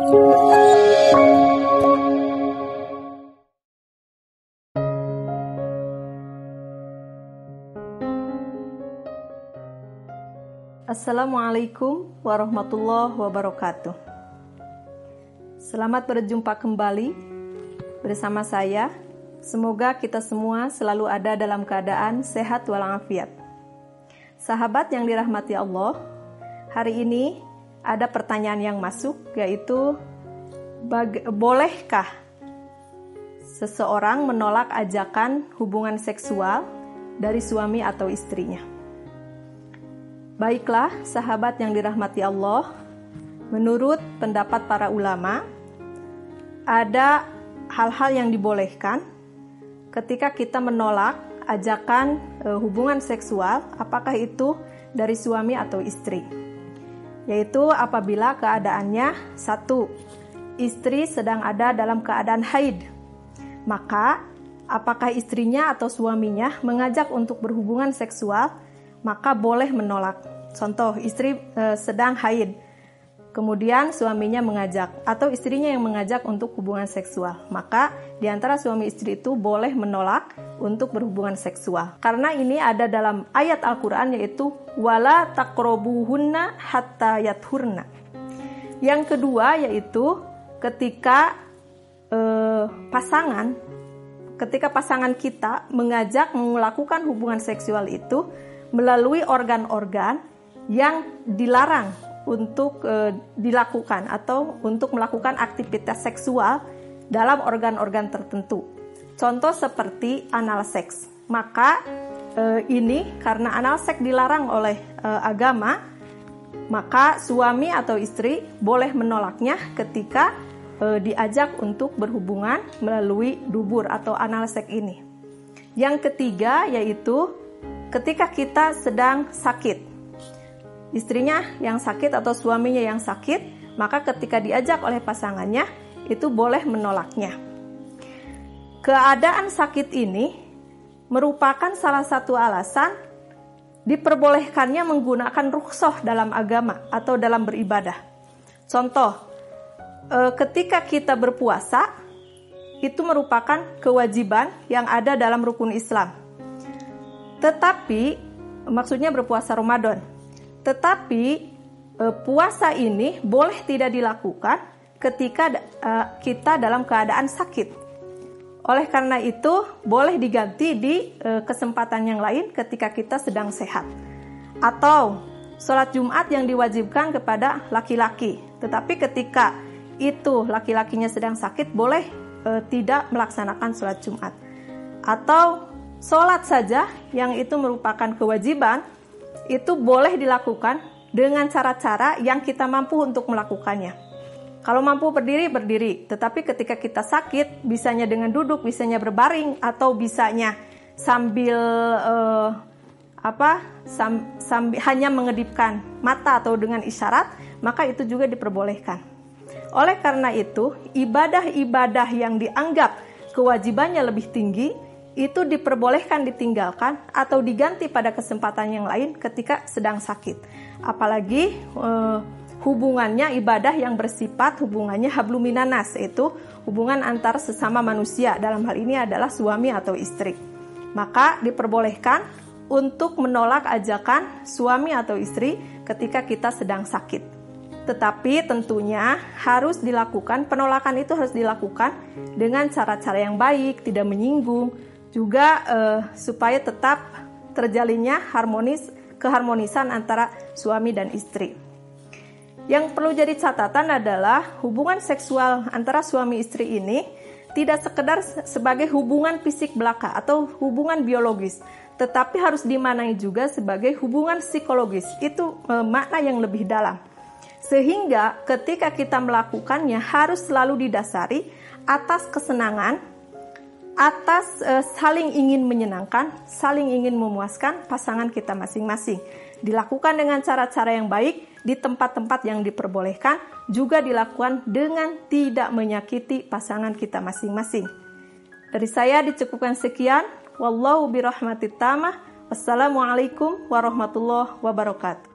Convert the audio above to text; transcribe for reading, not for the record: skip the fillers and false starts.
Assalamualaikum warahmatullahi wabarakatuh. Selamat berjumpa kembali bersama saya. Semoga kita semua selalu ada dalam keadaan sehat walafiat. Sahabat yang dirahmati Allah, hari ini ada pertanyaan yang masuk, yaitu bolehkah seseorang menolak ajakan hubungan seksual dari suami atau istrinya? Baiklah, sahabat yang dirahmati Allah, menurut pendapat para ulama, ada hal-hal yang dibolehkan ketika kita menolak ajakan hubungan seksual, apakah itu dari suami atau istri. Yaitu apabila keadaannya, 1. Istri sedang ada dalam keadaan haid, maka apakah istrinya atau suaminya mengajak untuk berhubungan seksual, maka boleh menolak. Contoh, istri sedang haid, kemudian suaminya mengajak, atau istrinya yang mengajak untuk hubungan seksual, maka di antara suami istri itu boleh menolak untuk berhubungan seksual. Karena ini ada dalam ayat Al-Quran, yaitu wala taqrabuhunna hatta yathurna. Yang kedua yaitu ketika pasangan kita mengajak melakukan hubungan seksual itu melalui organ-organ yang dilarang untuk dilakukan atau untuk melakukan aktivitas seksual dalam organ-organ tertentu. Contoh seperti anal seks. Maka ini karena anal seks dilarang oleh agama, maka suami atau istri boleh menolaknya ketika diajak untuk berhubungan melalui dubur atau anal seks ini. Yang ketiga yaitu ketika kita sedang sakit, istrinya yang sakit atau suaminya yang sakit, maka ketika diajak oleh pasangannya, itu boleh menolaknya. Keadaan sakit ini merupakan salah satu alasan diperbolehkannya menggunakan rukhsah dalam agama atau dalam beribadah. Contoh, ketika kita berpuasa, itu merupakan kewajiban yang ada dalam rukun Islam. Tetapi, maksudnya berpuasa Ramadan. Tetapi, puasa ini boleh tidak dilakukan ketika kita dalam keadaan sakit. Oleh karena itu, boleh diganti di kesempatan yang lain ketika kita sedang sehat. Atau, sholat Jumat yang diwajibkan kepada laki-laki. Tetapi ketika itu laki-lakinya sedang sakit, boleh tidak melaksanakan sholat Jumat. Atau, sholat saja yang itu merupakan kewajiban, itu boleh dilakukan dengan cara-cara yang kita mampu untuk melakukannya. Kalau mampu berdiri, berdiri. Tetapi ketika kita sakit, bisanya dengan duduk, bisanya berbaring, atau bisanya sambil hanya mengedipkan mata atau dengan isyarat, maka itu juga diperbolehkan. Oleh karena itu, ibadah-ibadah yang dianggap kewajibannya lebih tinggi, itu diperbolehkan ditinggalkan atau diganti pada kesempatan yang lain ketika sedang sakit. Apalagi hubungannya ibadah yang bersifat hubungannya hablum minanas, yaitu hubungan antar sesama manusia, dalam hal ini adalah suami atau istri. Maka diperbolehkan untuk menolak ajakan suami atau istri ketika kita sedang sakit. Tetapi tentunya harus dilakukan, penolakan itu harus dilakukan dengan cara-cara yang baik, tidak menyinggung, juga supaya tetap terjalinnya keharmonisan antara suami dan istri. Yang perlu jadi catatan adalah hubungan seksual antara suami istri ini tidak sekedar sebagai hubungan fisik belaka atau hubungan biologis, tetapi harus dimaknai juga sebagai hubungan psikologis. Itu makna yang lebih dalam. Sehingga ketika kita melakukannya harus selalu didasari atas kesenangan, atas saling ingin menyenangkan, saling ingin memuaskan pasangan kita masing-masing. Dilakukan dengan cara-cara yang baik, di tempat-tempat yang diperbolehkan, juga dilakukan dengan tidak menyakiti pasangan kita masing-masing. Dari saya dicukupkan sekian. Wallahu birahmatit tamah. Wassalamualaikum warahmatullahi wabarakatuh.